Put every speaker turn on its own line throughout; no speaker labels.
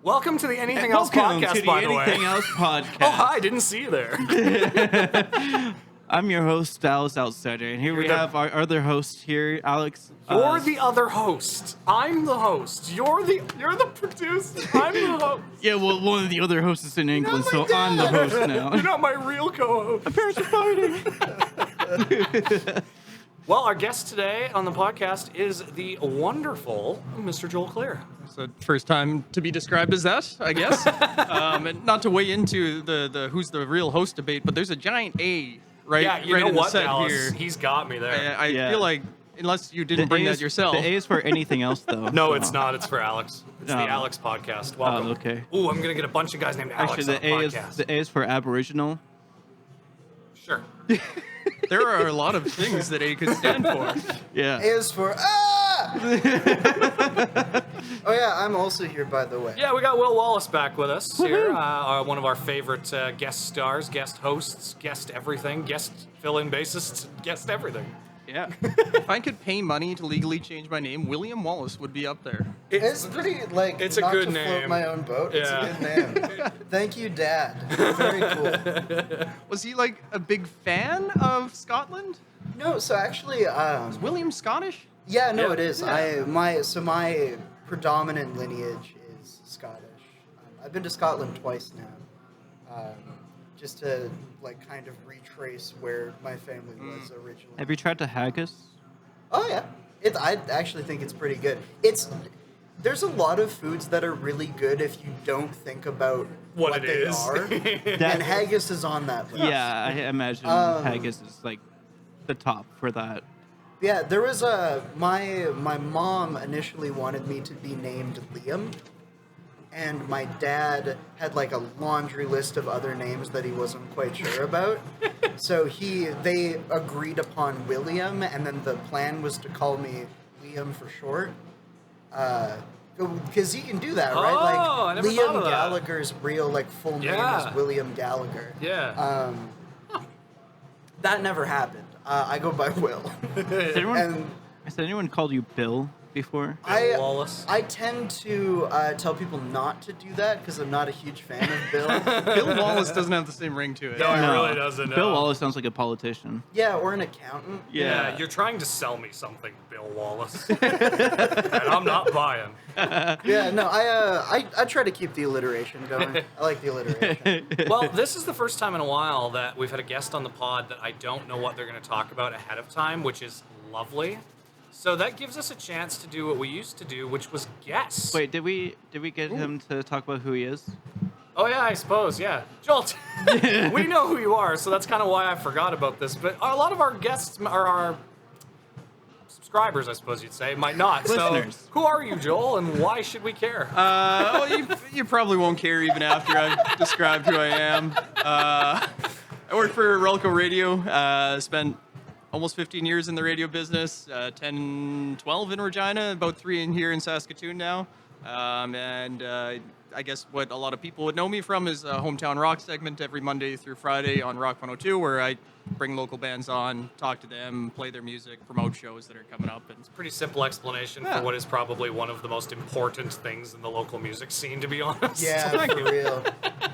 Welcome to the Anything Else podcast, by the way.
Anything Else podcast.
Oh, hi, didn't see you there.
I'm your host, Dallas Outsider, and here we have our other host here, Alex.
You're the other host. I'm the host. You're the producer. I'm the host.
Yeah, well, one of the other hosts is in England, so I'm the host now.
You're not my real co-host.
My parents are fighting.
Well, our guest today on the podcast is the wonderful Mr. Joel Clear.
So first time to be described as that, I guess. And not to weigh into the who's the real host debate, but there's a giant A right,
Yeah, you
right
know
in the
what,
set
Dallas?
here.
He's got me there.
I
Yeah.
feel like unless you didn't bring that yourself.
The A is for anything else, though.
No,
so.
it's not. It's for Alex. It's the
Oh.
Alex podcast. Welcome.
Oh, okay.
Ooh, I'm going to get a bunch of guys named Alex
Actually,
on
the
the podcast.
A is for Aboriginal.
Sure.
There are a lot of things that A could stand for.
Yeah.
Is for Oh yeah, I'm also here, by the way.
Yeah, we got Will Wallace back with us here. One of our favorite guest stars, guest hosts, guest everything, guest fill-in bassist, guest everything.
Yeah.
If I could pay money to legally change my name, William Wallace would be up there.
It's pretty like
It's a
not
good
to
name.
float my own boat. It's
Yeah.
a good name. Thank you, Dad. Very cool.
Was he like a big fan of Scotland?
No, so actually,
Is William Scottish?
yeah, no,
Yeah.
it is.
Yeah.
My predominant lineage is Scottish. I've been to Scotland twice now, just to like kind of retrace where my family was originally.
Have you tried the haggis?
Oh yeah, I actually think it's pretty good. There's a lot of foods that are really good if you don't think about
What it
they
is.
are, and haggis is on that list.
Yeah, I imagine haggis is like the top for that.
Yeah, there was my mom initially wanted me to be named Liam, and my dad had like a laundry list of other names that he wasn't quite sure about. So they agreed upon William, and then the plan was to call me Liam for short. Because he can do that, right?
Oh, I
Like
never thought
Liam
of that.
Gallagher's real like full name
Yeah.
is William Gallagher.
Yeah.
That never happened. I go by Will.
Has anyone called you Bill before?
Bill Wallace.
I tend to tell people not to do that because I'm not a huge fan of Bill.
Bill Wallace doesn't have the same ring to it.
No, it really doesn't.
Bill Wallace sounds like a politician.
Yeah, or an accountant.
Yeah, you're trying to sell me something, Bill Wallace. And I'm not buying.
Yeah, no, I try to keep the alliteration going. I like the alliteration.
Well, this is the first time in a while that we've had a guest on the pod that I don't know what they're going to talk about ahead of time, which is lovely. So that gives us a chance to do what we used to do, which was guess.
Wait, did we get him to talk about who he is?
Oh, yeah, I suppose, yeah. Joel, we know who you are, so that's kind of why I forgot about this. But a lot of our guests, or our subscribers, I suppose you'd say, might not.
Listeners.
So who are you, Joel, and why should we care?
Well, you probably won't care even after I've described who I am. I work for Rock102 Radio. Spent almost 15 years in the radio business, 10, 12 in Regina, about 3 in here in Saskatoon now. I guess what a lot of people would know me from is a Hometown Rock segment every Monday through Friday on Rock102, where I bring local bands on, talk to them, play their music, promote shows that are coming up. And
Pretty simple explanation
Yeah.
for what is probably one of the most important things in the local music scene, to be honest.
Yeah,
Thank
for
you.
real.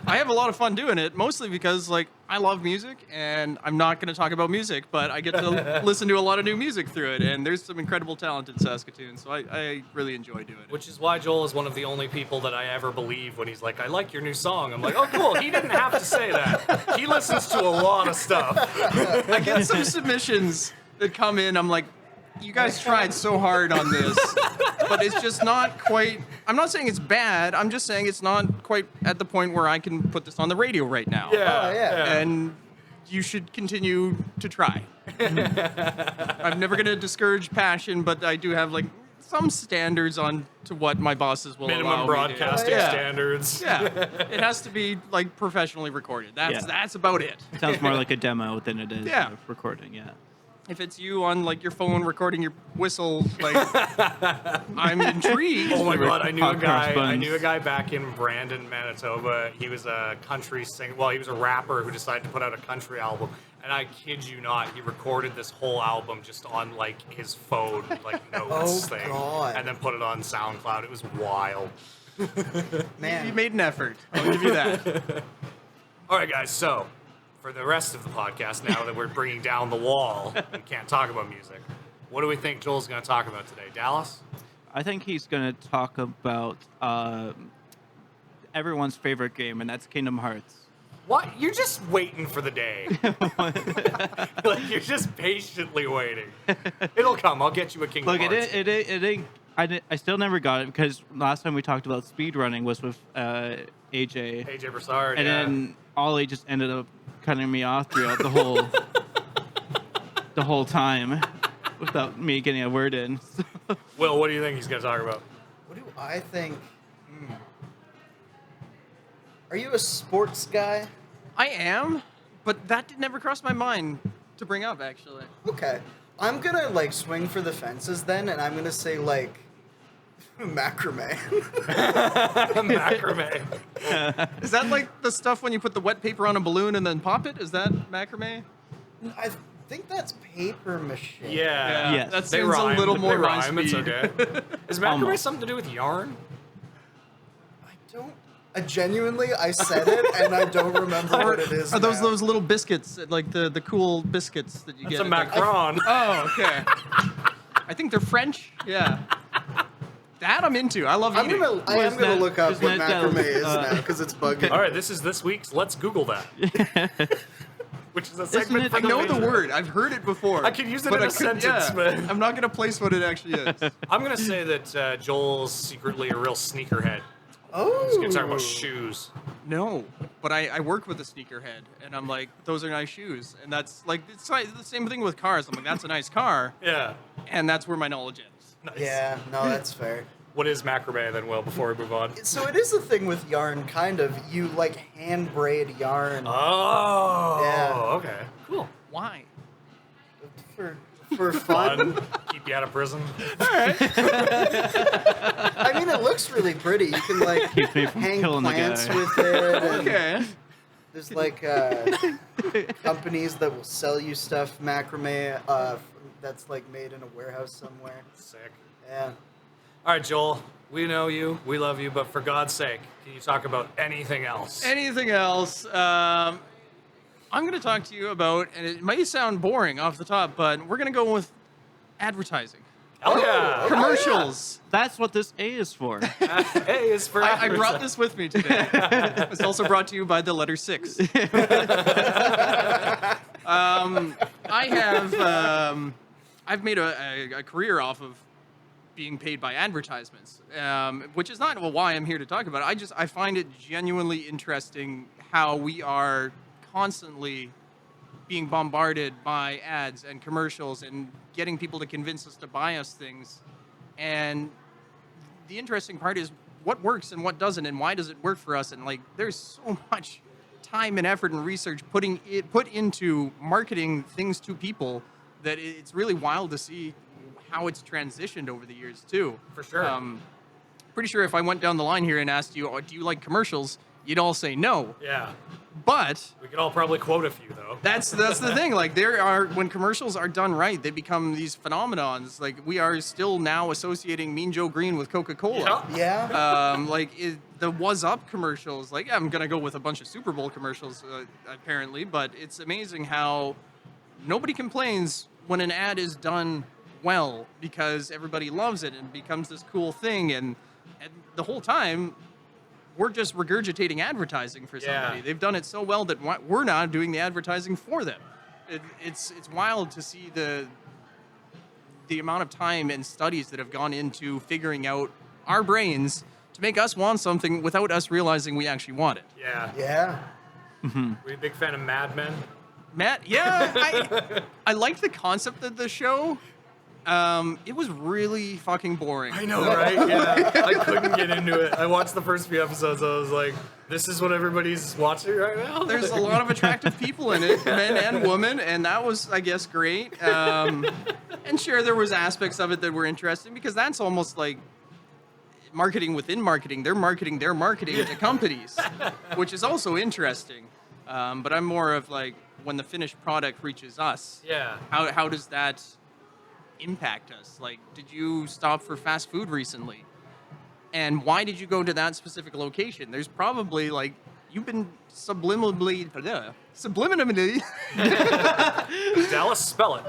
I have a lot of fun doing it, mostly because I love music, and I'm not going to talk about music, but I get to listen to a lot of new music through it, and there's some incredible talent in Saskatoon, so I really enjoy doing it.
Which is why Joel is one of the only people that I ever believe when he's like, I like your new song. I'm like, oh, cool. He didn't have to say that. He listens to a lot of stuff.
I get some submissions that come in, I'm like, you guys tried so hard on this, but it's just not quite. I'm not saying it's bad, I'm just saying it's not quite at the point where I can put this on the radio right now.
Yeah.
Oh, yeah.
And you should continue to try. I'm never going to discourage passion, but I do have some standards on to what my bosses will allow
Minimum
me
broadcasting
to. Yeah.
standards.
Yeah, it has to be professionally recorded.
Yeah.
That's about it.
Sounds more like a demo than it is
Yeah.
recording. Yeah.
If it's you on your phone recording your whistle, I'm intrigued.
Oh my god, I knew a
Podcast
guy.
buns.
I knew a guy back in Brandon, Manitoba. He was a country singer. Well, he was a rapper who decided to put out a country album. And I kid you not, he recorded this whole album just on his phone, notes
Oh,
thing,
God.
and then put it on SoundCloud. It was wild.
Man,
You made an effort. I'll give you that.
All right, guys. So, for the rest of the podcast, now that we're bringing down the wall and can't talk about music, what do we think Joel's going to talk about today? Dallas?
I think he's going to talk about everyone's favorite game, and that's Kingdom Hearts.
What? You're just waiting for the day. Like, you're just patiently waiting. It'll come. I'll get you a Kingdom
Look,
Hearts.
it ain't. I still never got it because last time we talked about speedrunning was with AJ.
AJ Broussard,
And
yeah.
then Ollie just ended up cutting me off throughout the whole time without me getting a word in. So,
Will, what do you think he's going to talk about?
what do I think? Are you a sports guy?
I am, but that did never cross my mind to bring up, actually.
Okay. I'm gonna like swing for the fences then, and I'm gonna say like macrame.
Macrame.
Is that like the stuff when you put the wet paper on a balloon and then pop it? Is that macrame?
I think that's paper mache.
Yeah.
Yes.
That
They
seems
rhyme.
a little
They
more
rhyme.
rhyme
It's
speed.
okay. Is macrame
Almost.
something to do with yarn?
I don't. Genuinely, I said it, and I don't remember what it is.
Are those
now.
those little biscuits, like the cool biscuits that you
It's
get?
a
at the-
macaron.
Oh, okay. I think they're French. Yeah. That I'm into. I love
I
eating.
am
Isn't
gonna
that-
look up
isn't
what
that,
macrame is
uh,
now because it's bugging.
All right, this is this week's Let's Google That. Which is a segment
it-
for
I know the
major.
word. I've heard it before.
I could use it
but
in
I
a
couldn't-
sentence, man.
I'm not gonna place what it actually is.
I'm going to say that Joel's secretly a real sneakerhead.
Oh.
He's going to talk about shoes.
No, but I work with a sneakerhead, and I'm like, those are nice shoes, and that's like it's like the same thing with cars. I'm like, that's a nice car,
Yeah.
and that's where my knowledge ends.
Nice.
Yeah, no, that's fair.
What is macrame then, Will, before we move on?
So it is a thing with yarn, kind of. You like hand braid yarn
Oh.
Yeah.
Okay. Cool.
Why?
for fun.
Fun. Keep you out of prison.
I mean, it looks really pretty. You can like
Keeps me from
hang
killing the
plants
guy.
with it. And
Okay.
there's like companies that will sell you stuff macrame that's like made in a warehouse somewhere.
Sick.
Yeah.
All right, Joel. We know you. We love you. But for God's sake, can you talk about anything else?
Anything else? I'm going to talk to you about, and it might sound boring off the top, but we're going to go with advertising.
Hell yeah.
Commercials.
That's what this A is for.
Hey, it's for
I brought this with me today. It's also brought to you by the letter 6. I've made a career off of being paid by advertisements, which is not why I'm here to talk about it. I find it genuinely interesting how we are constantly being bombarded by ads and commercials and getting people to convince us to buy us things. And the interesting part is what works and what doesn't, and why does it work for us? And like, there's so much time and effort and research put into marketing things to people that it's really wild to see how it's transitioned over the years too.
For sure.
Pretty sure if I went down the line here and asked you, oh, do you like commercials? You'd all say no.
Yeah.
But
We could all probably quote a few, though.
that's the thing. Like when commercials are done right, they become these phenomenons. Like we are still now associating Mean Joe Green with Coca-Cola.
Yeah.
Yeah.
The Was Up commercials. Like I'm gonna go with a bunch of Super Bowl commercials apparently, but it's amazing how nobody complains when an ad is done well because everybody loves it and becomes this cool thing. And the whole time, we're just regurgitating advertising for somebody.
Yeah.
They've done it so well that we're not doing the advertising for them. It's wild to see the amount of time and studies that have gone into figuring out our brains to make us want something without us realizing we actually want it.
Yeah.
Yeah.
Were you a big fan of Mad Men?
Matt, yeah, I liked the concept of the show. It was really fucking boring.
I know, right? Yeah. I couldn't get into it. I watched the first few episodes. I was like, this is what everybody's watching right now?
There's a lot of attractive people in it, men and women, and that was, I guess, great. And sure, there was aspects of it that were interesting because that's almost like marketing within marketing. They're marketing their marketing to companies, which is also interesting. But I'm more of like when the finished product reaches us.
Yeah.
How does that impact us? Like, did you stop for fast food recently? And why did you go to that specific location? There's probably like you've been subliminally
Dallas, spell it.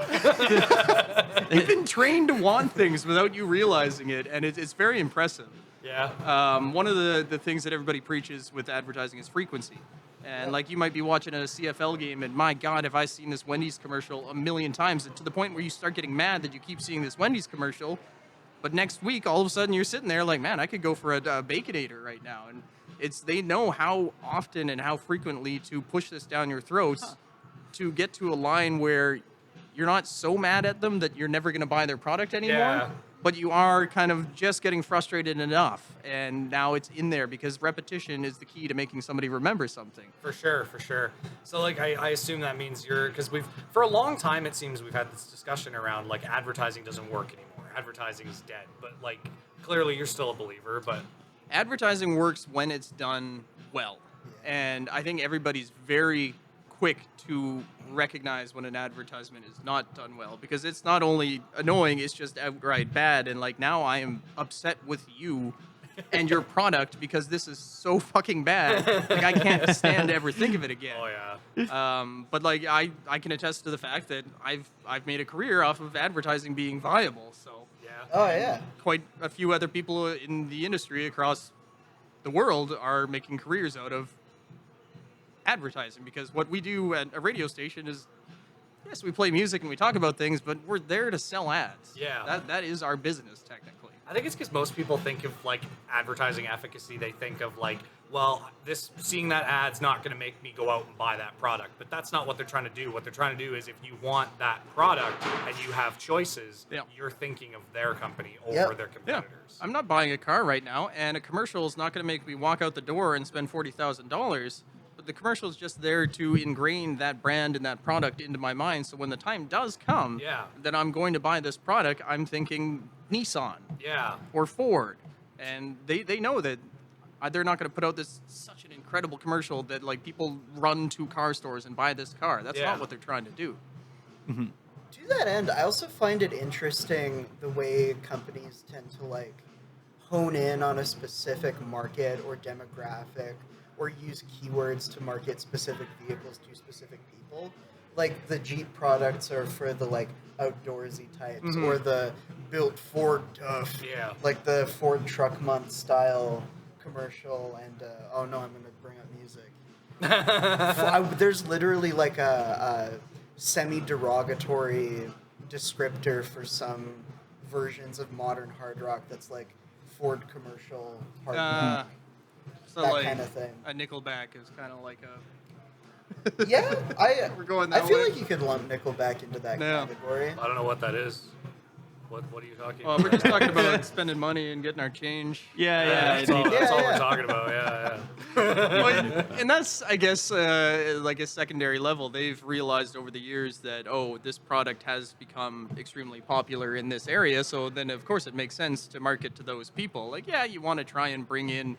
you've been trained to want things without you realizing it, and it's very impressive.
Yeah.
One of the things that everybody preaches with advertising is frequency. And like you might be watching a CFL game, and my God, have I seen this Wendy's commercial a million times, and to the point where you start getting mad that you keep seeing this Wendy's commercial. But next week, all of a sudden, you're sitting there like, man, I could go for a Baconator right now. And they know how often and how frequently to push this down your throats to get to a line where you're not so mad at them that you're never going to buy their product anymore.
Yeah.
But you are kind of just getting frustrated enough. And now it's in there because repetition is the key to making somebody remember something.
For sure. So, like, I assume that means because for a long time, it seems we've had this discussion around, like, advertising doesn't work anymore. Advertising is dead. But, like, clearly you're still a believer, but...
Advertising works when it's done well. And I think everybody's very quick to recognize when an advertisement is not done well because it's not only annoying, it's just outright bad. And, like, now I am upset with you and your product because this is so fucking bad. Like, I can't stand to ever think of it again.
Oh, yeah.
But like I can attest to the fact that I've made a career off of advertising being viable. So
Yeah.
Oh yeah.
quite a few other people in the industry across the world are making careers out of advertising because what we do at a radio station is yes, we play music and we talk about things, but we're there to sell ads.
Yeah.
That is our business technically.
I think it's because most people think of, like, advertising efficacy. They think of, like, well, seeing that ad's not going to make me go out and buy that product. But that's not what they're trying to do. What they're trying to do is if you want that product and you have choices,
Yeah.
you're thinking of their company over
Yep.
their
Yeah,
competitors.
I'm not buying a car right now, and a commercial is not going to make me walk out the door and spend $40,000. But the commercial is just there to ingrain that brand and that product into my mind. So when the time does come
Yeah.
that I'm going to buy this product, I'm thinking Nissan
Yeah.
or Ford, and they know that they're not going to put out this such an incredible commercial that like people run to car stores and buy this car. That's
Yeah.
not what they're trying to do.
To that end, I also find it interesting the way companies tend to like hone in on a specific market or demographic or use keywords to market specific vehicles to specific people. Like the Jeep products are for the like outdoorsy types or the built Ford tough.
Yeah.
Like the Ford Truck Month style commercial and oh no, I'm going to bring up music. There's literally like a semi-derogatory descriptor for some versions of modern hard rock that's like Ford commercial hard rock.
So
That
like
kind of thing.
a Nickelback is kind of like a
Yeah,
We're going
I
that
feel
way?
like you could lump Nickelback into that
Yeah.
category.
I don't know what that is. What are you talking
Well,
about?
we're just talking about spending money and getting our change.
Yeah,
That's all,
indeed.
that's all
Yeah,
we're
yeah.
talking about. Yeah.
Well, and that's, I guess, like a secondary level. They've realized over the years that, oh, this product has become extremely popular in this area. So then, of course, it makes sense to market to those people. Like, yeah, you want to try and bring in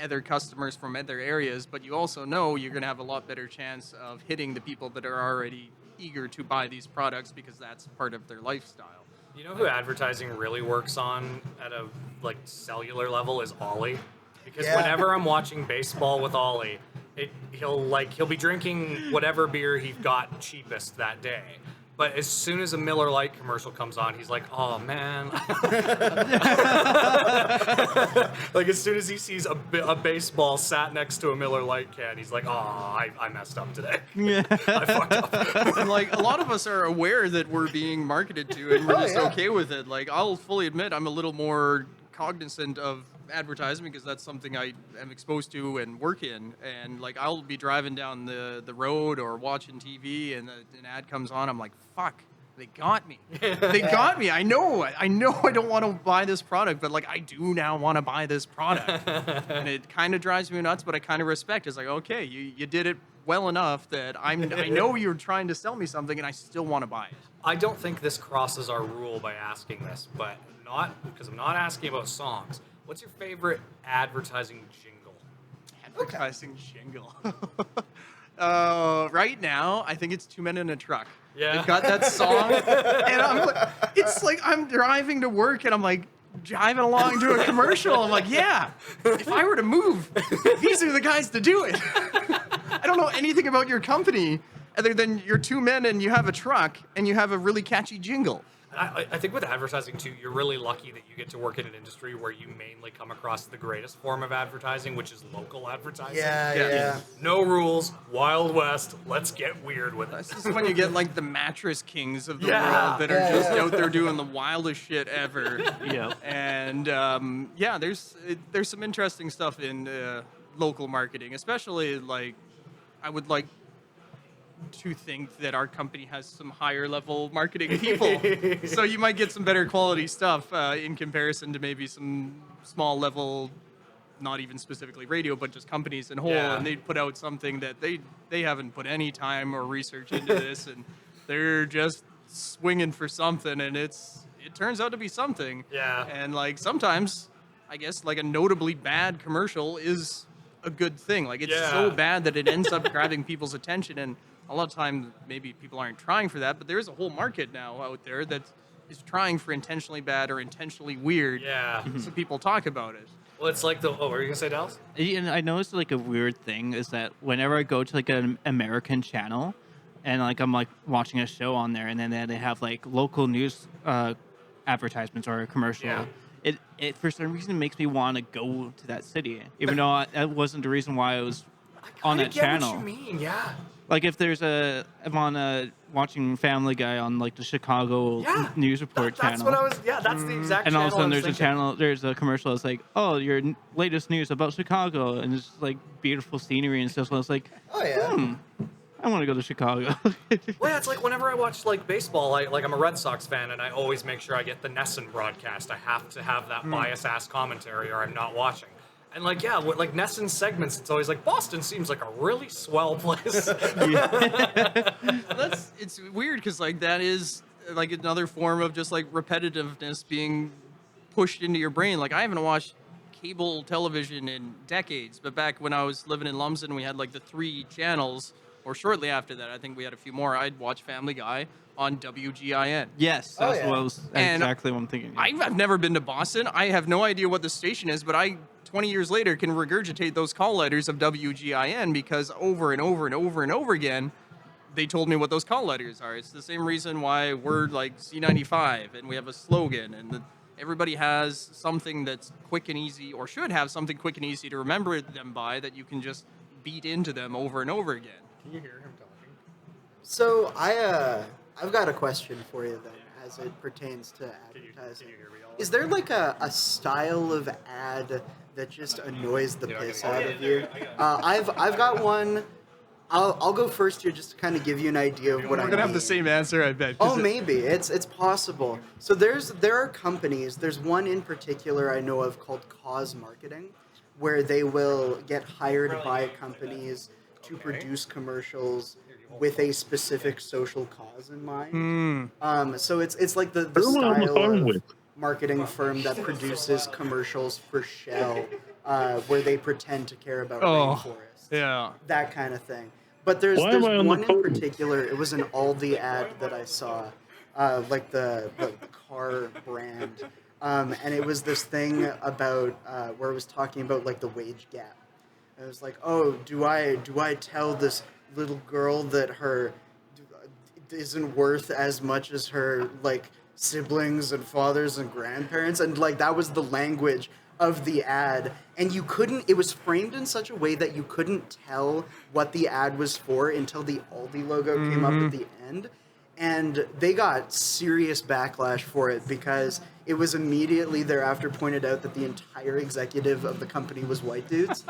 other customers from other areas, but you also know you're going to have a lot better chance of hitting the people that are already eager to buy these products because that's part of their lifestyle.
You know who advertising really works on at a like cellular level is Ollie, because
Yeah.
whenever I'm watching baseball with Ollie, he'll be drinking whatever beer he got cheapest that day. But as soon as a Miller Lite commercial comes on, he's like, "Oh man!" Like as soon as he sees a baseball sat next to a Miller Lite can, he's like, "Oh, I messed up today. I fucked up."
And like a lot of us are aware that we're being marketed to and we're
Oh,
just
yeah.
okay with it. Like I'll fully admit I'm a little more cognizant of advertising because that's something I am exposed to and work in. And like I'll be driving down the road or watching TV and an ad comes on, I'm like, fuck. They got me. They got me. I know I don't want to buy this product, but like I do now want to buy this product. And it kind of drives me nuts, but I kind of respect. It's like, okay, you did it well enough that I know you're trying to sell me something and I still want to buy it.
I don't think this crosses our rule by asking this, but not because I'm not asking about songs. What's your favorite advertising jingle?
Advertising jingle. Right now, I think it's Two Men in a Truck.
Yeah.
They've got that song, and it's like I'm driving to work, and I'm like, jiving along to a commercial. I'm like, yeah, if I were to move, these are the guys to do it. I don't know anything about your company other than you're two men and you have a truck and you have a really catchy jingle.
I think with advertising too, you're really lucky that you get to work in an industry where you mainly come across the greatest form of advertising, which is local advertising.
Yeah.
No rules, Wild West. Let's get weird with it.
This is when you get like the mattress kings of the
Yeah.
world that are just out there doing the wildest shit ever.
Yeah.
And there's some interesting stuff in local marketing, especially like I would like to think that our company has some higher level marketing people, so you might get some better quality stuff in comparison to maybe some small level, not even specifically radio, but just companies in whole,
Yeah.
and they put out something that they haven't put any time or research into this, and they're just swinging for something, and it turns out to be something.
Yeah.
And like sometimes, I guess like a notably bad commercial is a good thing. Like it's so bad that it ends up grabbing people's attention, and a lot of times maybe people aren't trying for that, but there is a whole market now out there that is trying for intentionally bad or intentionally weird.
Yeah.
So people talk about it.
Well, it's like what were you gonna say, Dallas?
And I noticed like a weird thing is that whenever I go to like an American channel, and like I'm like watching a show on there, and then they have like local news advertisements or a commercial.
Yeah.
It for some reason makes me want to go to that city, even though that wasn't the reason why I was on that channel.
What you mean? Yeah.
Like if I'm on watching Family Guy on like the Chicago News Report
That's
channel.
what I was. Yeah, that's the exact.
And all of a
channel
sudden,
I was
there's a commercial that's like, oh, your latest news about Chicago, and it's like beautiful scenery and stuff. So I was like,
Oh yeah.
I want to go to Chicago.
Well, yeah, it's like whenever I watch like baseball, I'm a Red Sox fan, and I always make sure I get the Nesson broadcast. I have to have that bias-ass commentary, or I'm not watching. And like, yeah, with like Nesson's segments, it's always like Boston seems like a really swell place.
It's weird because like that is like another form of just like repetitiveness being pushed into your brain. Like I haven't watched cable television in decades, but back when I was living in Lumsden, we had like the 3 channels, or shortly after that, I think we had a few more. I'd watch Family Guy on WGIN.
Yes, that's
yeah.
what I was
And
exactly what I'm thinking.
I've never been to Boston. I have no idea what the station is, but I 20 years later can regurgitate those call letters of WGIN because over and over and over and over again, they told me what those call letters are. It's the same reason why we're like C95 and we have a slogan, and everybody has something that's quick and easy, or should have something quick and easy to remember them by, that you can just beat into them over and over again.
Can you hear him talking?
So I've got a question for you then, as it pertains to advertising.
Can you hear me all
Is there like a style of ad that just annoys the piss out of you? I've got one. I'll go first here just to kind of give you an idea of what I mean.
We're gonna have the same answer, I bet. 'cause
Oh, maybe it's possible. So there are companies. There's one in particular I know of called Cause Marketing, where they will get hired by companies to produce commercials with a specific social cause in mind. So it's like the style of marketing firm that produces commercials for Shell, where they pretend to care about rainforests.
Yeah.
That kind of thing. But there's one in particular. It was an Aldi ad that I saw, like the car brand, and it was this thing about where it was talking about like the wage gap. And it was like, oh, do I tell this little girl that her isn't worth as much as her like siblings and fathers and grandparents? And like that was the language of the ad, and it was framed in such a way that you couldn't tell what the ad was for until the Aldi logo came up at the end, and they got serious backlash for it because it was immediately thereafter pointed out that the entire executive of the company was white dudes.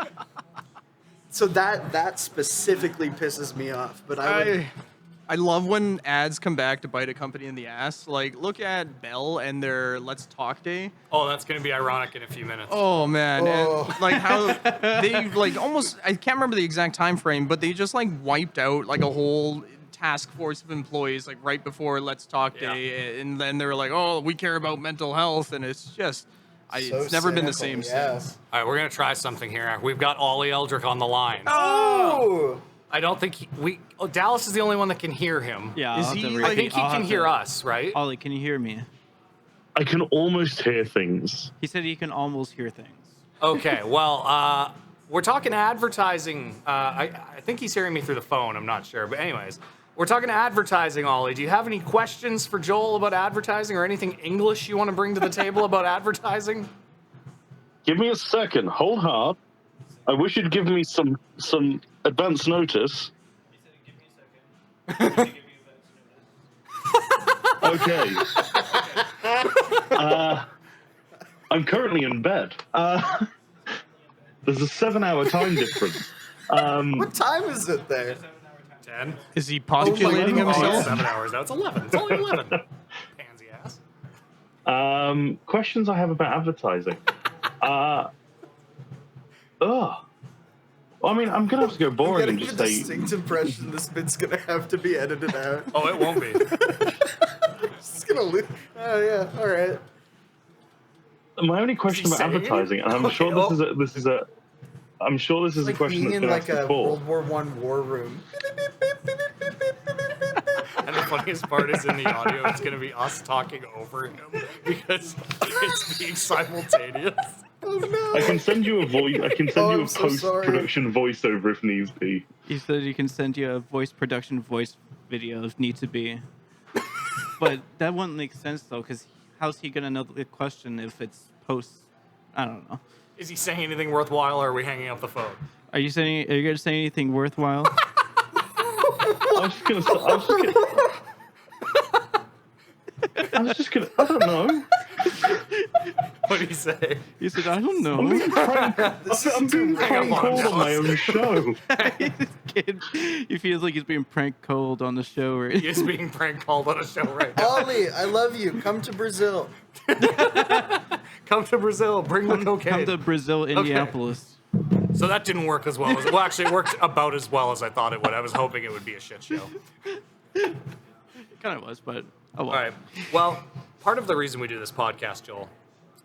So that specifically pisses me off, but
I love when ads come back to bite a company in the ass. Like, look at Bell and their Let's Talk Day.
Oh, that's going to be ironic in a few minutes.
Oh, man.
Oh.
And, like, how they, like, almost, I can't remember the exact time frame, but they just, like, wiped out, like, a whole task force of employees, like, right before Let's Talk Day. And then they were like, oh, we care about mental health. And it's just, it's never been the same since.
All right, we're going to try something here. We've got Ollie Eldrick on the line.
Oh!
I don't think Dallas is the only one that can hear him.
Yeah,
Is
I'll have
he,
to
like,
I
repeat-
think he
I'll
can
have
hear
to-
us, right?
Ollie, can you hear me?
I can almost hear things.
He said he can almost hear things.
Okay, well, we're talking advertising. I think he's hearing me through the phone. I'm not sure. But anyways, we're talking advertising, Ollie. Do you have any questions for Joel about advertising or anything English you want to bring to the table about advertising?
Give me a second. Hold hard. I wish you'd give me some advance notice. Okay. I'm currently in bed. There's a 7-hour time difference.
What time is it there?
10.
Is he postulating
Oh, it's
himself?
7 hours now. It's 11. It's only 11. Pansy ass.
Questions I have about advertising. Well, I mean, I'm gonna have to go boring and
Getting
just
a
say.
distinct impression this bit's gonna have to be edited out.
Oh, it won't be.
Just gonna lose. Oh yeah, all right.
My only question
Is he
about
saying it?
advertising, and I'm sure this is a
Like
question
being
that's
in
been
like
asked
a
before.
World War I war room.
And the funniest part is in the audio, it's going to be us talking over him because it's being simultaneous.
Oh no.
I can send you a voice. I can send
Oh,
you
I'm
a
so sorry.
post-production voiceover if needs be.
He said he can send you a voice production voice video if need to be. But that wouldn't make sense though, because how's he gonna know the question if it's post? I don't know.
Is he saying anything worthwhile or are we hanging up the phone?
Are you gonna say anything worthwhile?
I was just gonna. I don't know.
What did he say?
He said, I don't know.
I'm being prank
Hang up
called
on
on my own show.
Kid, he feels like he's being prank called on the show. Right?
He is being prank called on a show right now.
Ollie, I love you. Come to Brazil.
Come to Brazil, bring the cocaine.
Come to Brazil, Indianapolis.
So that didn't work as well as well. Actually, it worked about as well as I thought it would. I was hoping it would be a shit show.
It kind of was, but oh well.
All right. Well, part of the reason we do this podcast, Joel,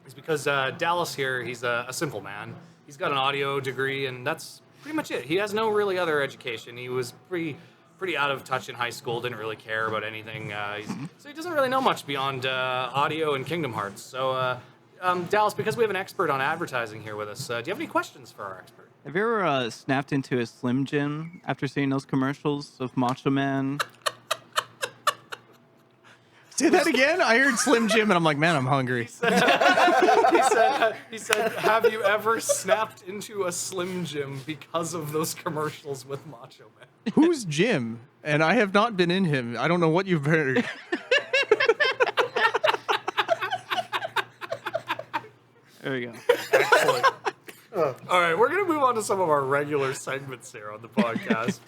is because Dallas here, he's a simple man. He's got an audio degree, and that's pretty much it. He has no really other education. He was pretty out of touch in high school. Didn't really care about anything. So he doesn't really know much beyond audio and Kingdom Hearts. So. Dallas, because we have an expert on advertising here with us, do you have any questions for our expert?
Have you ever snapped into a Slim Jim after seeing those commercials of Macho Man?
Say that again? I heard Slim Jim and I'm like, man, I'm hungry.
He said, have you ever snapped into a Slim Jim because of those commercials with Macho Man?
Who's Jim? And I have not been in him. I don't know what you've heard.
There we go.
Excellent. All right, we're going to move on to some of our regular segments here on the podcast.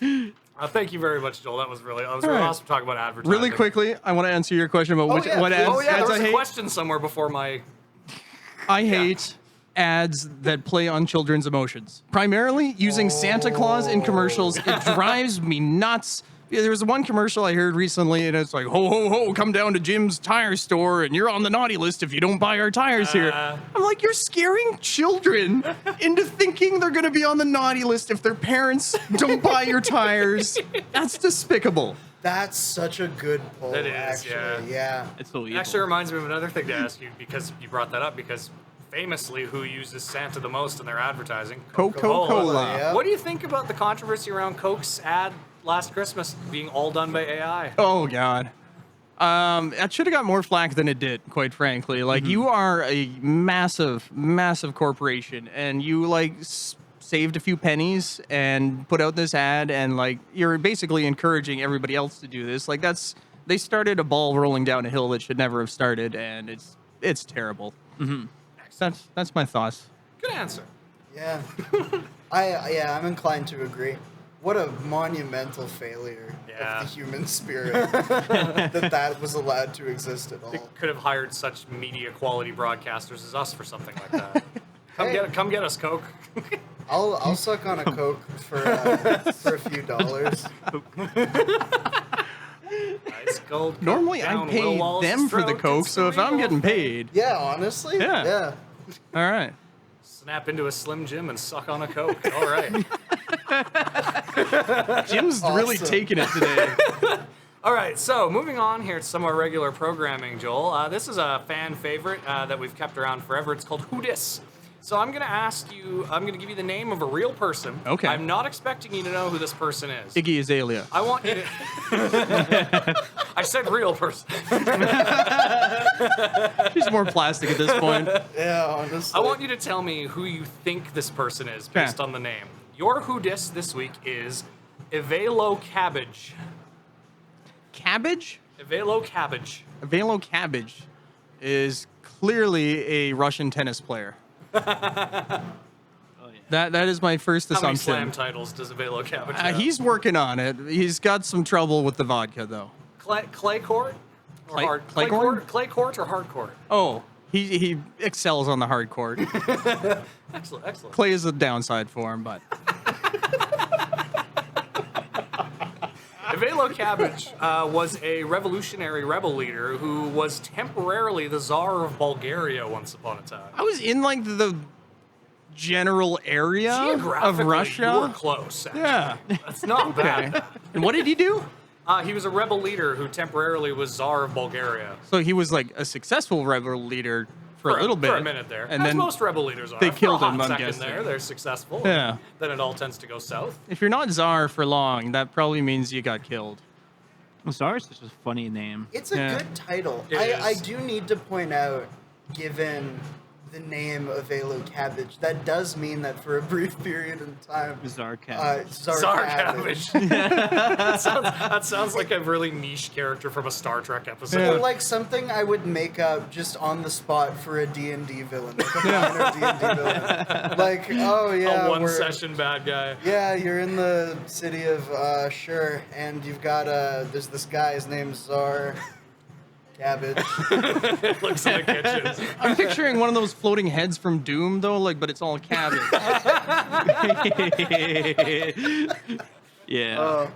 Thank you very much, Joel. That was really awesome talking about advertising.
Really quickly, I want to answer your question about what ads,
Oh, yeah,
ads
there
I
was a
hate.
question somewhere before my...
I hate ads that play on children's emotions. Primarily using Santa Claus in commercials. It drives me nuts. Yeah, there was one commercial I heard recently, and it's like, ho, ho, ho, come down to Jim's tire store, and you're on the naughty list if you don't buy our tires here. I'm like, you're scaring children into thinking they're going to be on the naughty list if their parents don't buy your tires. That's despicable.
That's such a good poll.
That is,
actually. Yeah.
It's so
It
evil.
actually reminds me of another thing to ask you because you brought that up because famously who uses Santa the most in their advertising?
Coca-Cola.
Yeah.
What do you think about the controversy around Coke's ad last Christmas being all done by AI?
Oh, God. That should have got more flack than it did, quite frankly. Like, you are a massive, massive corporation, and you, like, saved a few pennies and put out this ad, and, like, you're basically encouraging everybody else to do this. Like, they started a ball rolling down a hill that should never have started, and it's terrible. That's my thoughts.
Good answer.
Yeah. I'm inclined to agree. What a monumental failure
Yeah.
of the human spirit that was allowed to exist at all.
They could have hired such media quality broadcasters as us for something like that. Come get us, Coke.
I'll suck on a Coke for a few dollars.
Ice cold Coke
Normally, I
down
pay
Will Wallace's
them for the
throat.
Coke,
It's
so if I'm
cerebral.
getting paid,
Yeah, honestly.
Yeah. all right.
Snap into a Slim Jim and suck on a Coke. All right.
Jim's really
Awesome.
taking it today.
All right, so moving on here to some of our regular programming, Joel. This is a fan favorite that we've kept around forever. It's called Who Dis. So I'm going to ask you, I'm going to give you the name of a real person.
Okay.
I'm not expecting you to know who this person is.
Iggy Azalea.
I want you to... I said real person.
She's more plastic at this point.
Yeah, honestly.
I want you to tell me who you think this person is based on the name. Your Who Dis this week is Ivalo Cabbage.
Cabbage?
Ivalo Cabbage.
Ivalo Cabbage is clearly a Russian tennis player. That is my first
How many
assumption.
slam titles does Ivalo Cabbage have?
He's working on it. He's got some trouble with the vodka, though.
Clay court? Or
Clay-
hard?
clay
Clay
court?
court? Clay court or hard court?
Oh, he excels on the hard court.
Excellent, excellent.
Clay is a downside for him, but
Ivalo Cabbage was a revolutionary rebel leader who was temporarily the Tsar of Bulgaria once upon a time.
I was in like the general area of
Geographically,
Russia.
you were close. Actually.
Yeah.
That's not bad.
And what did he do?
He was a rebel leader who temporarily was Tsar of Bulgaria.
So he was like a successful rebel leader for a little bit.
For a minute there.
And
As
then
most rebel leaders are.
they
For
killed
a hot
him, I'm
second
guessing.
there, they're successful.
Yeah.
Then it all tends to go south.
if you're not czar for long, that probably means you got killed.
Czar is such a funny name.
It's a
Yeah.
good title.
It
I
is.
do need to point out, given the name of Ivalo Cabbage, that does mean that for a brief period in time,
Bizarre cat.
Tsar
Cabbage.
Cabbage.
that sounds like a really niche character from a Star Trek episode.
Yeah.
Or like something I would make up just on the spot for a D&D villain, like a minor D&D villain. Like, oh yeah,
A one
we're-
session bad guy.
Yeah, you're in the city of sure, and you've got there's this guy. His name's Tsar Cabbage.
It looks like a kitchen.
I'm picturing one of those floating heads from Doom, though, like, but it's all cabbage.
Yeah.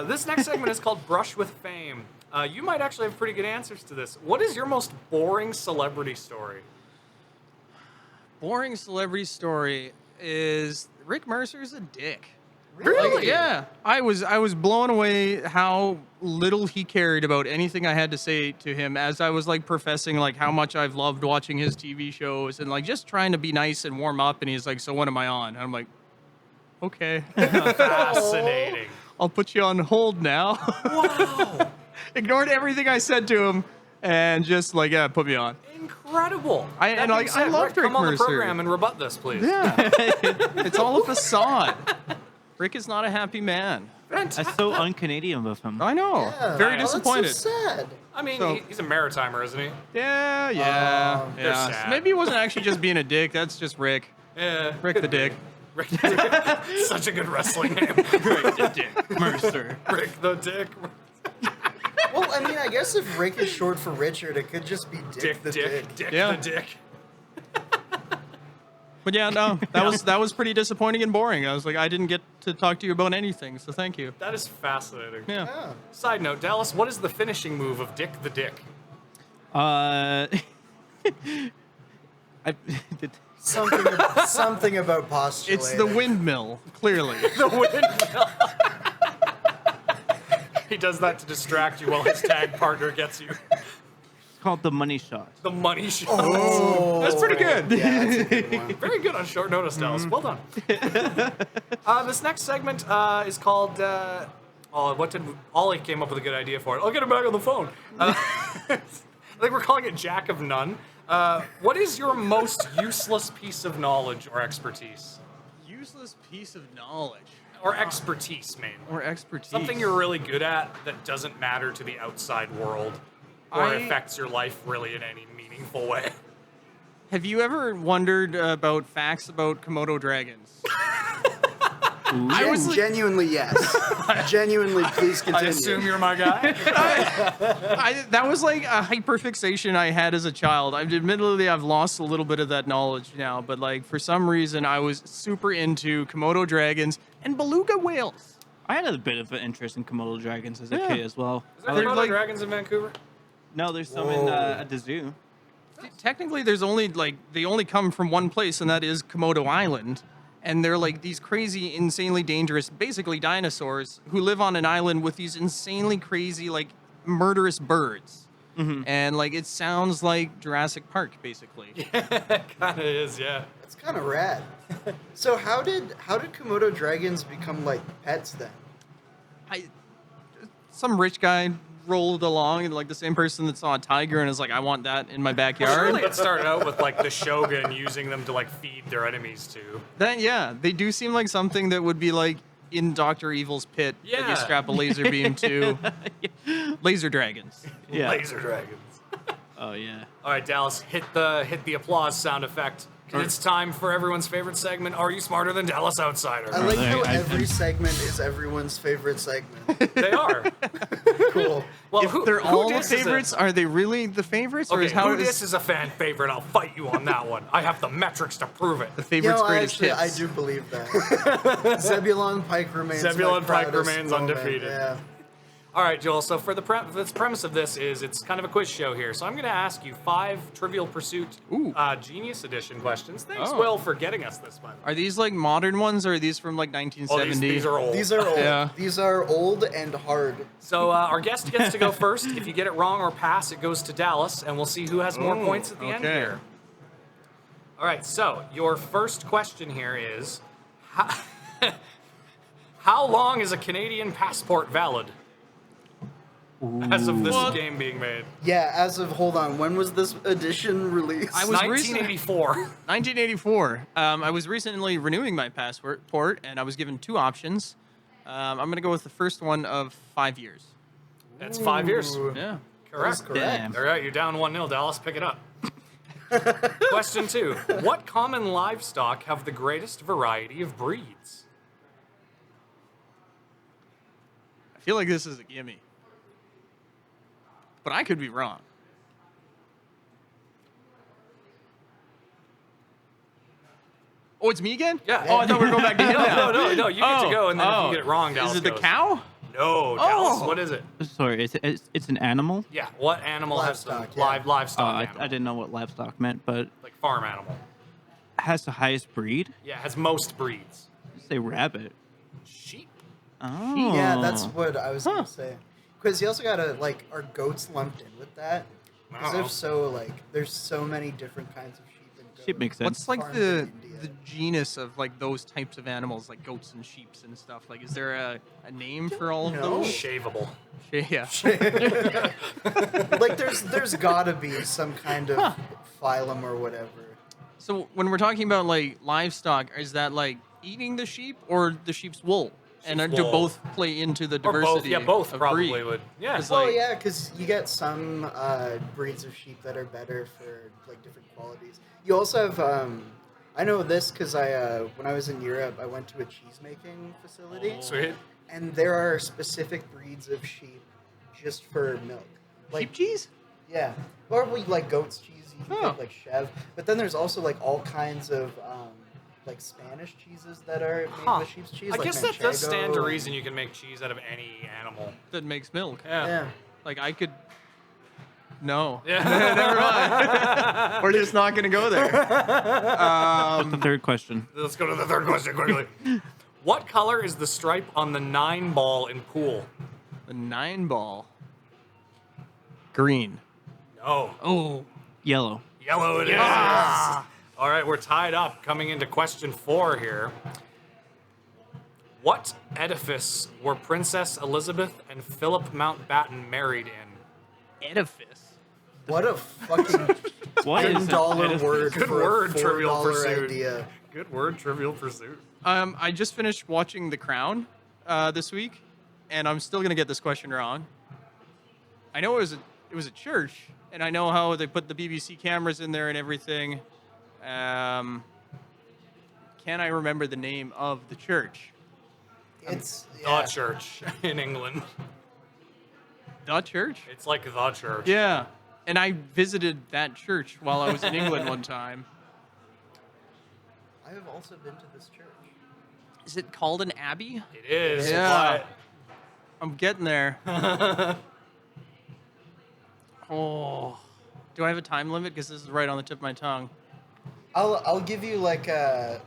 This next segment is called Brush with Fame. You might actually have pretty good answers to this. What is your most boring celebrity story?
Boring celebrity story is Rick Mercer's a dick.
Really?
Like, yeah. I was blown away how little he cared about anything I had to say to him as I was like professing like how much I've loved watching his TV shows and like just trying to be nice and warm up, and he's like, "So when am I on?" And I'm like, "Okay."
Fascinating.
I'll put you on hold now.
Wow.
Ignored everything I said to him and just like, yeah, put me on.
Incredible.
I-
That
and,
being
like, I
said,
love
Rick,
Rick
come on the
Mercer.
program and rebut this, please.
Yeah. It's all a facade. Rick is not a happy man.
Fantastic.
That's so un-Canadian of him.
I know.
Yeah.
Very
Oh, that's so
disappointed.
That's so sad.
I mean,
So-
he's a maritimer, isn't he?
Yeah.
they're
Yeah.
sad.
Maybe he wasn't actually just being a dick. That's just Rick.
Yeah.
Rick the Dick.
Rick, such a good wrestling name.
Rick the Dick Mercer.
Rick the Dick.
Well, I mean, I guess if Rick is short for Richard, it could just be Dick the Dick.
Dick
Yeah.
the Dick.
But yeah, no, that was pretty disappointing and boring. I was like, I didn't get to talk to you about anything, so thank you.
That is fascinating.
Yeah.
Yeah.
Side note, Dallas, what is the finishing move of Dick the Dick?
I did.
Something about postulating.
It's the windmill, clearly.
The windmill. He does that to distract you while his tag partner gets you.
It's called the money shot.
The money shot.
Oh,
That's pretty good.
Yeah, that's a good one.
Very good on short notice, Dallas. Well done. This next segment is called. Ollie came up with a good idea for it. I'll get him back on the phone. I think we're calling it Jack of None. What is your most useless piece of knowledge or expertise?
Useless piece of knowledge.
Or expertise, mainly.
Or expertise.
Something you're really good at that doesn't matter to the outside world or affects your life really in any meaningful way.
Have you ever wondered about facts about Komodo dragons?
I was genuinely yes. Genuinely, please
I
continue.
assume you're my guy.
That was like a hyperfixation I had as a child. Admittedly, I've lost a little bit of that knowledge now, but like for some reason, I was super into Komodo dragons and beluga whales.
I had a bit of an interest in Komodo dragons as a
Yeah.
kid as well.
Is there
I
Komodo
like-
dragons in Vancouver?
no, there's some in at the zoo.
Technically, there's only like they only come from one place, and that is Komodo Island. and they're like these crazy, insanely dangerous, basically dinosaurs who live on an island with these insanely crazy, like murderous birds. And like it sounds like Jurassic Park, basically.
Kind of is, yeah.
That's kind of rad. So how did Komodo dragons become like pets then?
Some rich guy rolled along, and like the same person that saw a tiger and is like, I want that in my backyard.
Surely it started out with like the Shogun using them to like feed their enemies to.
Then yeah, they do seem like something that would be like in Dr. Evil's pit that
Yeah.
you strap a laser beam to. Laser dragons.
Yeah.
Laser dragons.
Oh yeah.
All right, Dallas, hit the applause sound effect. 'Cause it's time for everyone's favorite segment. Are you smarter than Dallas Outsider?
I like
there,
how
I-
every segment is everyone's favorite segment.
They are.
Cool.
Well,
If
who,
they're
who
all the
dis is a-
favorites, are they really the favorites, or
Okay,
is how
who
it
dis is a fan favorite? I'll fight you on that one. I have the metrics to prove it.
the
You
favorites
know,
greatest
actually,
hits?
I do believe that. Zebulon Pike remains.
Zebulon
my
Pike
proudest
remains
moment.
undefeated.
Yeah.
All right, Joel. So for the premise of this is it's kind of a quiz show here. So I'm going to ask you 5 Trivial Pursuit Genius Edition questions. Thanks,
Oh.
Will, for getting us this one.
Are these like modern ones, or are these from like 1970?
These are old.
These are old.
Yeah.
These are old and hard.
So our guest gets to go first. If you get it wrong or pass, it goes to Dallas, and we'll see who has more points at the end
okay.
here. All right, so your first question here is, how long is a Canadian passport valid? As of this
What?
game being made.
Yeah, hold on, when was this edition released?
I was
1984.
1984. I was recently renewing my passport, and I was given 2 options. I'm going to go with the first one of 5 years.
That's 5 years.
Ooh.
Yeah.
Correct.
correct.
Damn.
All right, you're down 1-0, Dallas. Pick it up. Question 2. What common livestock have the greatest variety of breeds?
I feel like this is a gimme. But I could be wrong. Oh, it's me again?
Yeah.
Oh, I thought we were going back to him now.
No, you get to go, and then if you get it wrong, Dallas
Is it the
goes.
cow?
No, Dallas,
Oh.
what is it?
Sorry, it's an animal.
Yeah, what animal has the
Livestock, yeah.
livestock
I
animal?
didn't know what livestock meant, but
Like farm animal.
has the highest breed.
Yeah, it has most breeds.
Say rabbit.
Sheep.
Oh.
Yeah, that's what I was gonna say. Because you also gotta are goats lumped in with that? Because
No.
if so, there's so many different kinds of sheep and goats.
Sheep makes sense.
What's like
Farmed
the
in India.
genus of like those types of animals, like goats and sheep and stuff? Like, is there a name for all of
No.
those?
Shaveable.
Yeah.
There's gotta be some kind of phylum or whatever.
So when we're talking about like livestock, is that like eating the sheep or the sheep's wool? And
Sheep's
do
wool.
both play into the
Or
diversity?
both. Yeah, both
of
probably
breed?
would. Yeah.
It's
Well,
like-
yeah, because you get some breeds of sheep that are better for different qualities. You also have, I know this because when I was in Europe, I went to a cheese making facility,
Sweet.
and there are specific breeds of sheep just for milk.
sheep cheese?
Yeah, or goat's cheese. You can
Oh.
get Chev, but then there's also all kinds of Spanish cheeses that are made with sheep's cheese.
I
like
guess that does stand to
Manchego.
reason you can make cheese out of any animal.
That makes milk.
Yeah.
Yeah.
Like I could. No.
Yeah.
Never mind. We're just not gonna go there.
What's the third question?
Let's go to the third question quickly. What color is the stripe on the 9 ball in pool?
The 9 ball. Green.
No.
Oh.
Yellow.
Yellow it is.
Yes.
All right, we're tied up coming into question 4 here. What edifice were Princess Elizabeth and Philip Mountbatten married in?
Edifice.
What a fucking
What is
$10 word
Good
for
word,
a
Trivial
$4
Pursuit.
idea.
Good word, Trivial Pursuit.
I just finished watching The Crown this week, and I'm still gonna get this question wrong. I know it was a church, and I know how they put the BBC cameras in there and everything. Can I remember the name of the church?
It's
The church in England.
The church?
It's like the church.
Yeah. And I visited that church while I was in England one time.
I have also been to this church.
Is it called an abbey?
It is.
Yeah. I'm getting there. Oh. Do I have a time limit? Because this is right on the tip of my tongue.
I'll give you like a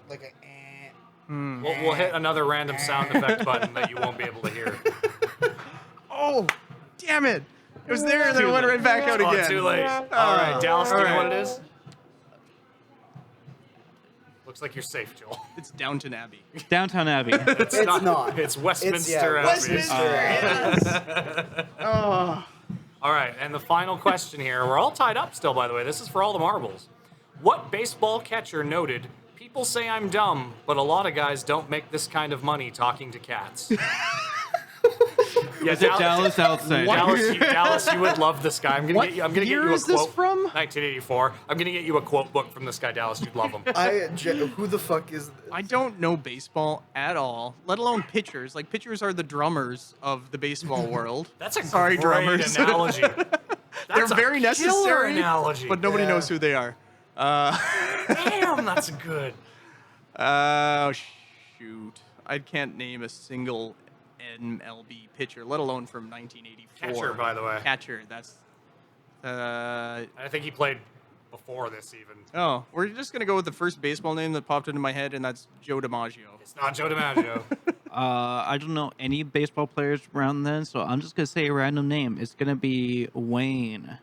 We'll hit another random sound effect button that you won't be able to hear.
Oh, damn it! It was there, and then it went right back out
Oh,
again.
too late. All right, Dallas, do you know what it is? Looks like you're safe, Joel.
It's Downton Abbey.
Downtown Abbey.
It's not.
It's Westminster Abbey.
Westminster. Yes. Oh.
All right, and the final question here. We're all tied up still, by the way. This is for all the marbles. What baseball catcher noted, "People say I'm dumb, but a lot of guys don't make this kind of money talking to cats"? Yeah,
Dallas outside.
Dallas, you would love this guy. I'm gonna get you a
year
quote.
is this from?
1984. I'm gonna get you a quote book from this guy, Dallas. You'd love him.
Who the fuck is this?
I don't know baseball at all, let alone pitchers. Like, pitchers are the drummers of the baseball world.
That's a
Sorry,
great
drummers.
analogy.
They're
That's a
very
killer
necessary,
analogy.
but nobody
Yeah.
knows who they are.
Damn, that's good.
Oh, shoot. I can't name a single MLB pitcher, let alone from 1984.
Catcher, by the way.
Catcher, that's...
I think he played before this even.
Oh, we're just going to go with the first baseball name that popped into my head, and that's Joe DiMaggio.
It's not Joe DiMaggio.
I don't know any baseball players around then, so I'm just gonna say a random name. It's gonna be Wayne.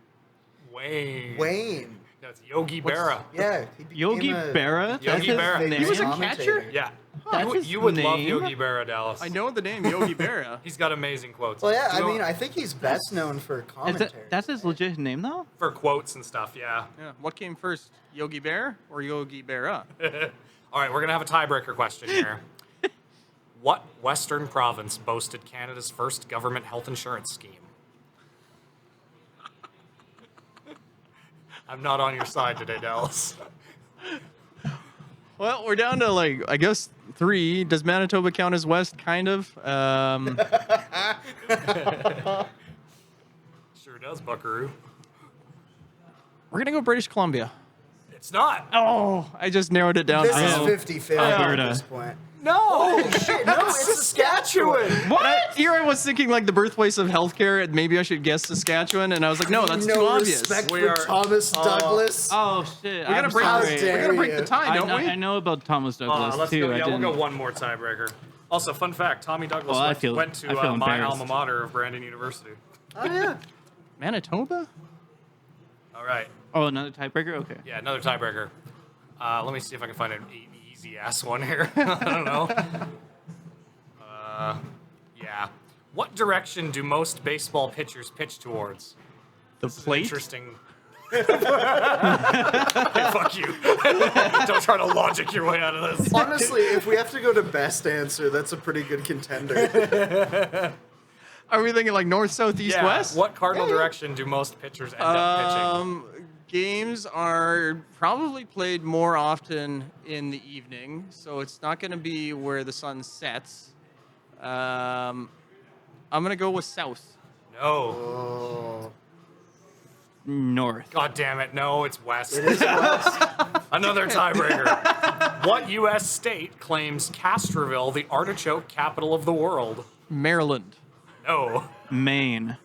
Wayne.
No, it's Yogi Berra.
Yeah. He became
Yogi Berra? That's
Yogi
his
Berra.
name?
He was a
commentator.
catcher?
Yeah.
That's his
You would love
name?
Yogi Berra, Dallas.
I know the name, Yogi Berra.
He's got amazing quotes.
Well, yeah.
You know,
I think he's best known for
Is
commentary.
that's his legit name, though?
for quotes and stuff, yeah.
Yeah. What came first, Yogi Bear or Yogi Berra?
All right, we're going to have a tiebreaker question here. What Western province boasted Canada's first government health insurance scheme? I'm not on your side today, Dallas.
Well, we're down to, like, I guess 3. Does Manitoba count as West? Kind of.
Sure does, Buckaroo.
We're going to go British Columbia.
It's not.
Oh, I just narrowed it down.
This
to
is
no.
50-50
Alberta.
at this point.
No!
Shit, no, it's Saskatchewan.
Here I was thinking, like, the birthplace of healthcare, and maybe I should guess Saskatchewan, and I was like, no, that's
no
too obvious.
respect
We
for
are-
Thomas Douglas.
Oh shit!
We gotta
I'm
break,
How
sorry.
dare
we gotta break
you.
the tie,
I
don't
know,
we?
I know about Thomas Douglas
Let's
too.
go.
I
Yeah,
didn't.
we'll go one more tiebreaker. Also, fun fact: Tommy Douglas
Well, I
went
feel
to my
embarrassed.
alma mater of Brandon University.
Oh, yeah.
Manitoba?
All right.
Oh, another tiebreaker. Okay.
Yeah, another tiebreaker. Let me see if I can find an easy ass one here. I don't know. Yeah. What direction do most baseball pitchers pitch towards?
The
This is
plate?
interesting. Hey, fuck you. Don't try to logic your way out of this.
Honestly, if we have to go to best answer, that's a pretty good contender.
Are we thinking, like, north, south, east,
Yeah.
west?
What cardinal direction do most pitchers end up pitching?
Games are probably played more often in the evening, so it's not going to be where the sun sets. I'm going to go with south.
No.
Oh.
North.
God damn it. No, it's west.
It is west.
Another tiebreaker. What U.S. state claims Castroville the artichoke capital of the world?
Maryland.
No.
Maine.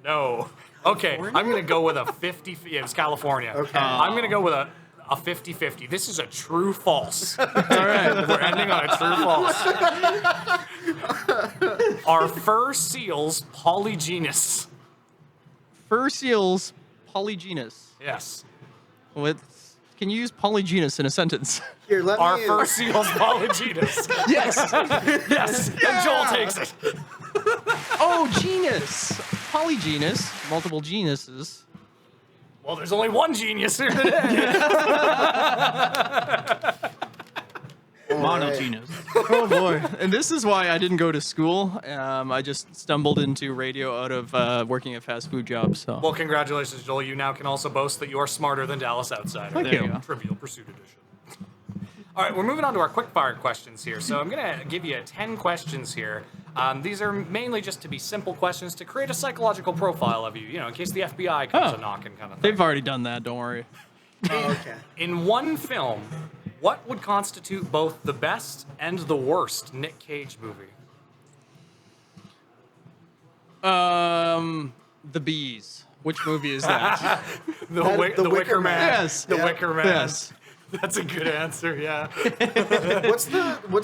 No. Okay, I'm going to go with a 50... Yeah, it's California.
Okay.
I'm going to go with a 50-50. This is a true false.
All right.
We're ending on a true false. Are fur seals polygynous?
Fur seals, polygynous.
Yes.
Can you use polygynous in a sentence?
Here, let
Are
me.
fur seals polygynous?
Yes.
Yes. And Joel takes it.
Oh, genus. Polygynous. Multiple genuses.
Well, there's only one genius here today.
Monogynous.
Oh boy! And this is why I didn't go to school. I just stumbled into radio out of working at fast food jobs. So
Well, congratulations, Joel. You now can also boast that you are smarter than Dallas Outsider.
Thank
There
you.
you go.
Trivial Pursuit Edition. All right, we're moving on to our quick-fire questions here. So I'm going to give you 10 questions here. These are mainly just to be simple questions to create a psychological profile of you, you know, in case the FBI comes
Oh.
a knocking kind of thing.
they've already done that. Don't worry.
Oh, okay.
In one film, what would constitute both the best and the worst Nick Cage movie?
The Bees. Which movie is that?
The
The
Wicker
Wicker
Man.
Man.
Yes.
The
Yeah.
Wicker Man.
Yes.
That's a good answer. Yeah.
What's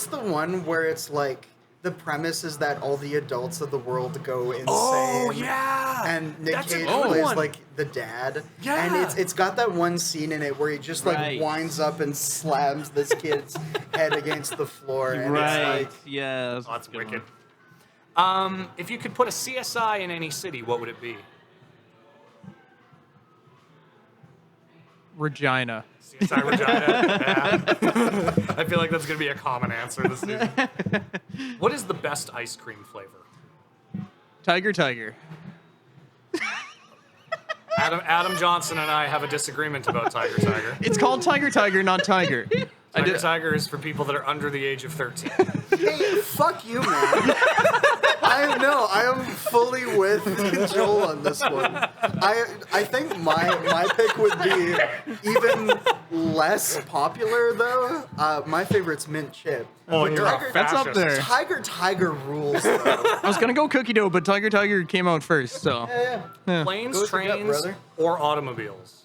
the one where it's like the premise is that all the adults of the world go insane?
Oh yeah.
And Nick
That's a
Cage
good
plays
one.
like the dad.
Yeah.
And it's got that one scene in it where he just like
Right.
winds up and slams this kid's head against the floor. And
Right.
it's like,
Yeah.
Oh, that's
a good
wicked.
one.
If you could put a CSI in any city, what would it be?
Regina.
CSI Regina. Yeah. I feel like that's going to be a common answer this season. What is the best ice cream flavor?
Tiger.
Adam Johnson and I have a disagreement about Tiger.
It's called Tiger, not Tiger.
Tiger is for people that are under the age of 13.
hey, fuck you, man. I am fully with Joel on this one. I think my pick would be even less popular though. My favorite's mint chip.
Oh,
But
you're a
That's up
fascist.
there.
Tiger rules though.
I was gonna go cookie dough, but Tiger came out first. So
Yeah.
Planes,
Go with your gut,
trains,
brother.
or automobiles?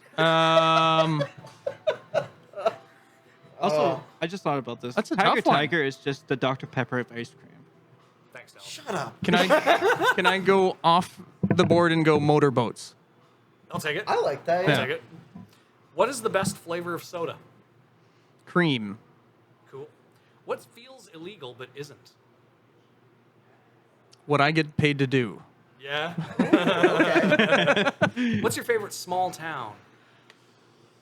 Also, I just thought about this.
That's a
Tiger
tough one.
Tiger is just the Dr. Pepper of ice cream.
Thanks, Dallas.
Shut up.
can I go off the board and go motorboats?
I'll take it.
I like that.
I'll
Yeah.
take it. What is the best flavor of soda?
Cream.
Cool. What feels illegal but isn't?
What I get paid to do.
Yeah.
Okay.
What's your favorite small town?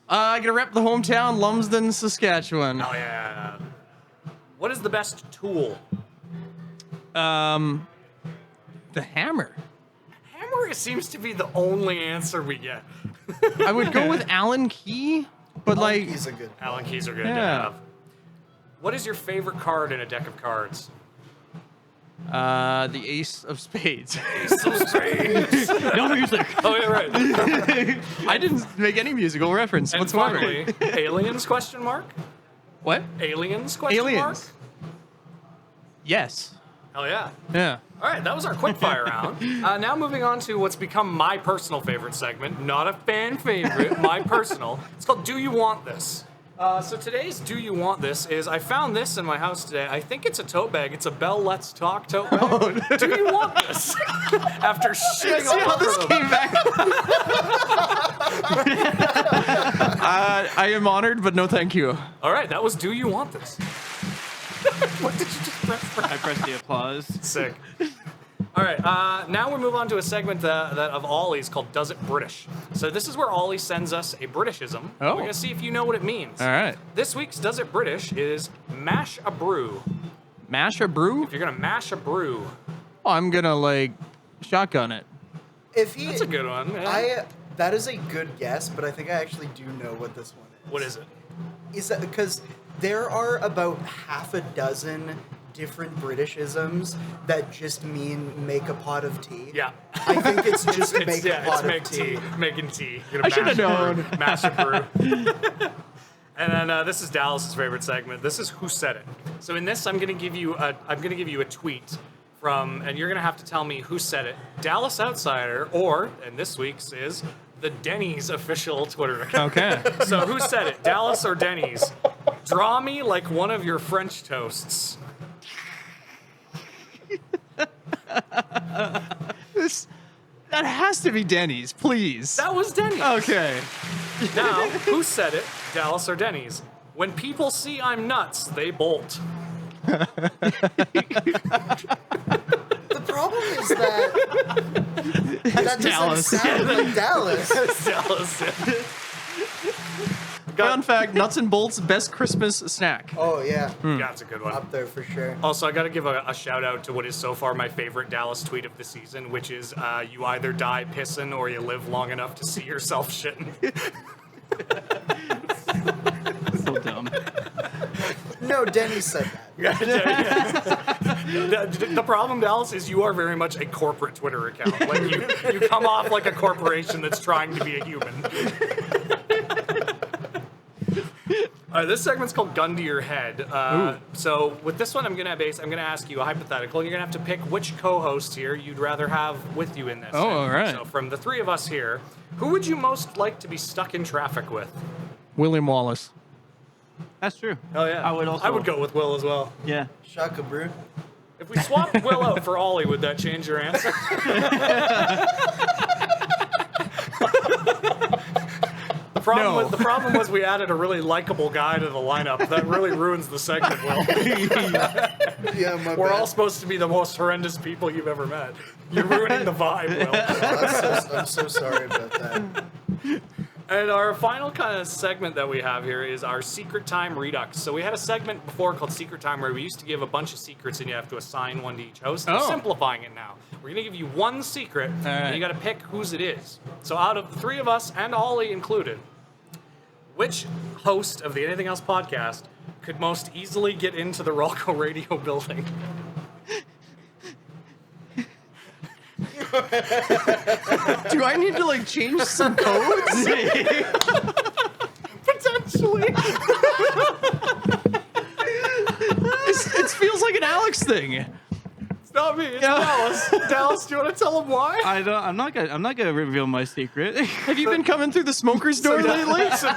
I gotta rep the hometown, Lumsden, Saskatchewan.
Oh yeah. What is the best tool?
The hammer.
Hammer seems to be the only answer we get.
I would go with Allen Key, but like
He's a good.
Allen keys are good to
Yeah.
have. What is your favorite card in a deck of cards?
the Ace of Spades.
No music.
Oh yeah, right.
I didn't make any musical reference
And
whatsoever.
finally, aliens? Question mark.
What?
Aliens? Question mark.
Aliens. Yes.
Hell yeah.
Yeah.
All right, that was our quick fire round. Now moving on to what's become my personal favorite segment, not a fan favorite, my personal. It's called Do You Want This? So today's Do You Want This is, I found this in my house today. I think it's a tote bag. It's a Bell Let's Talk tote bag. Do you want this? After shitting
See
all
how this
over them.
came back? I am honored, but no thank you.
All right, that was Do You Want This? What did you just press for?
I pressed the applause.
Sick. All right, now we move on to a segment that of Ollie's called Does It British? So this is where Ollie sends us a Britishism.
Oh.
We're going to see if you know what it means.
All right.
This week's Does It British is mash a brew.
Mash a brew?
If you're going to mash a brew,
Oh, I'm gonna like shotgun it.
If he,
that's a good one. Yeah.
that is a good guess, but I think I actually do know what this one is.
What is it?
Is that because there are about half a dozen different Britishisms that just mean make a pot of tea.
Yeah.
I think it's just make a pot
it's
of
make
tea.
Making tea. You're
I
gonna
should have
mash a brew,
known.
Mash a brew. And then this is Dallas's favorite segment. This is Who Said It. So in this, I'm gonna give you a tweet from, and you're gonna have to tell me who said it. Dallas Outsider, or, and this week's is the Denny's official Twitter account.
Okay.
So who said it? Dallas or Denny's? Draw me like one of your French toasts.
That has to be Denny's, please.
That was Denny's.
Okay.
Now, who said it? Dallas or Denny's? When people see I'm nuts, they bolt.
The problem is that that doesn't
Dallas.
sound like Dallas.
Dallas.
Fun fact: nuts and bolts, best Christmas snack.
Oh yeah,
That's a good one.
up there for sure.
Also, I got to give a shout out to what is so far my favorite Dallas tweet of the season, which is you either die pissing or you live long enough to see yourself shitting.
So dumb.
No, Denny said that.
The problem, Dallas, is you are very much a corporate Twitter account. Like you come off like a corporation that's trying to be a human. All right, this segment's called Gun to Your Head. So with this one, I'm gonna ask you a hypothetical. You're gonna have to pick which co-host here you'd rather have with you in this.
Oh, all right.
So from the three of us here, who would you most like to be stuck in traffic with?
William Wallace.
That's true.
Oh yeah.
I
would go with Will as well.
Yeah.
Shaka brew.
If we swapped Will out for Ollie, would that change your answer? The problem was we added a really likable guy to the lineup. That really ruins the segment, Will.
Yeah, my
We're
bad.
all supposed to be the most horrendous people you've ever met. You're ruining the vibe, Will.
I'm so sorry about that.
And our final kind of segment that we have here is our Secret Time Redux. So we had a segment before called Secret Time where we used to give a bunch of secrets and you have to assign one to each host. We're simplifying it now. We're going to give you one secret and you got to pick whose it is. So out of the three of us and Ollie included, which host of the Anything Else podcast could most easily get into the Rolco Radio building?
Do I need to like change some codes?
Potentially.
It feels like an Alex thing.
It's not me, it's Dallas. Dallas, do you want to tell him why?
I'm not gonna reveal my secret.
Have you been coming through the smoker's door lately?
So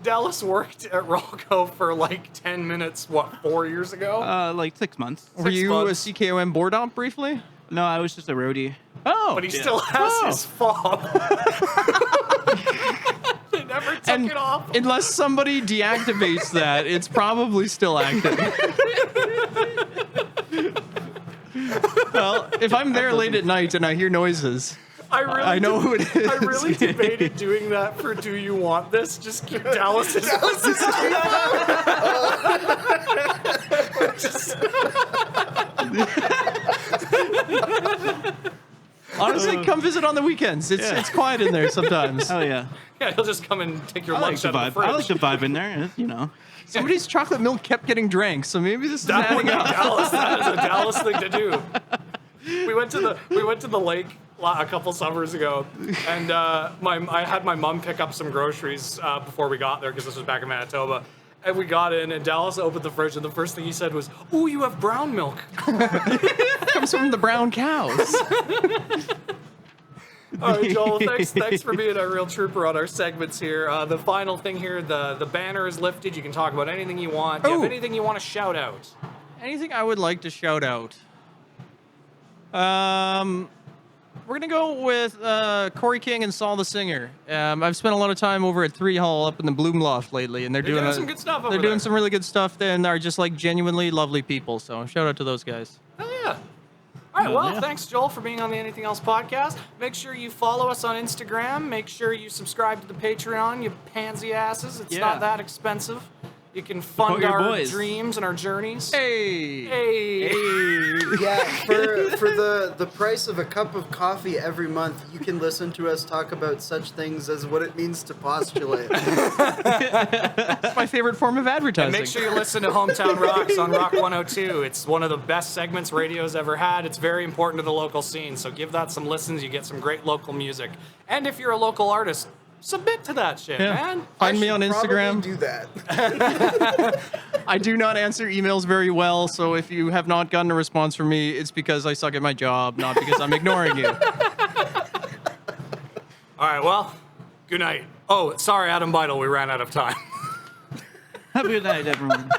Dallas worked at Rolco for like 10 minutes, 4 years ago?
Like 6 months.
Were you
months.
a CKOM board op briefly?
No, I was just a roadie.
Oh,
But he still has his fob. They never took it off.
Unless somebody deactivates that, it's probably still active. Well, if I'm there late at night and I hear noises, I know who it is.
I really debated doing that for Do You Want This? Just keep Dallas's
Honestly, come visit on the weekends. It's quiet in there sometimes.
Oh yeah.
Yeah, he'll just come and take your
I like
lunch
the
out of the
vibe.
fridge.
I like the vibe in there. You know.
Somebody's chocolate milk kept getting drank, so maybe this is
That would
adding
be
up.
Dallas. That is a Dallas thing to do. We went to the lake a couple summers ago, and I had my mom pick up some groceries before we got there because this was back in Manitoba. And we got in, and Dallas opened the fridge, and the first thing he said was, "Ooh, you have brown milk."
Comes from the brown cows.
All right, Joel, thanks for being a real trooper on our segments here. The final thing here, the banner is lifted. You can talk about anything you want. Do you have anything you want to shout out?
Anything I would like to shout out? We're going to go with Corey King and Saul the Singer. I've spent a lot of time over at 3 Hall up in the Bloom Loft lately, and they're doing
some good stuff over
They're
there.
doing some really good stuff there, and are just like genuinely lovely people. So shout out to those guys.
Oh, yeah. All right, well,
yeah.
thanks, Joel, for being on the Anything Else podcast. Make sure you follow us on Instagram. Make sure you subscribe to the Patreon, you pansy asses. It's not that expensive. You can fund
Support your
our
boys.
dreams and our journeys.
Hey!
Hey.
Yeah, for the price of a cup of coffee every month, you can listen to us talk about such things as what it means to postulate.
It's my favorite form of advertising.
And make sure you listen to Hometown Rocks on Rock 102. It's one of the best segments radio's ever had. It's very important to the local scene, so give that some listens. You get some great local music. And if you're a local artist, submit to that shit, man.
Find me on Instagram.
Probably do that.
I do not answer emails very well, so if you have not gotten a response from me, it's because I suck at my job, not because I'm ignoring you.
All right, well, good night. Oh, sorry, Adam Beidle, we ran out of time.
Have a good night, everyone.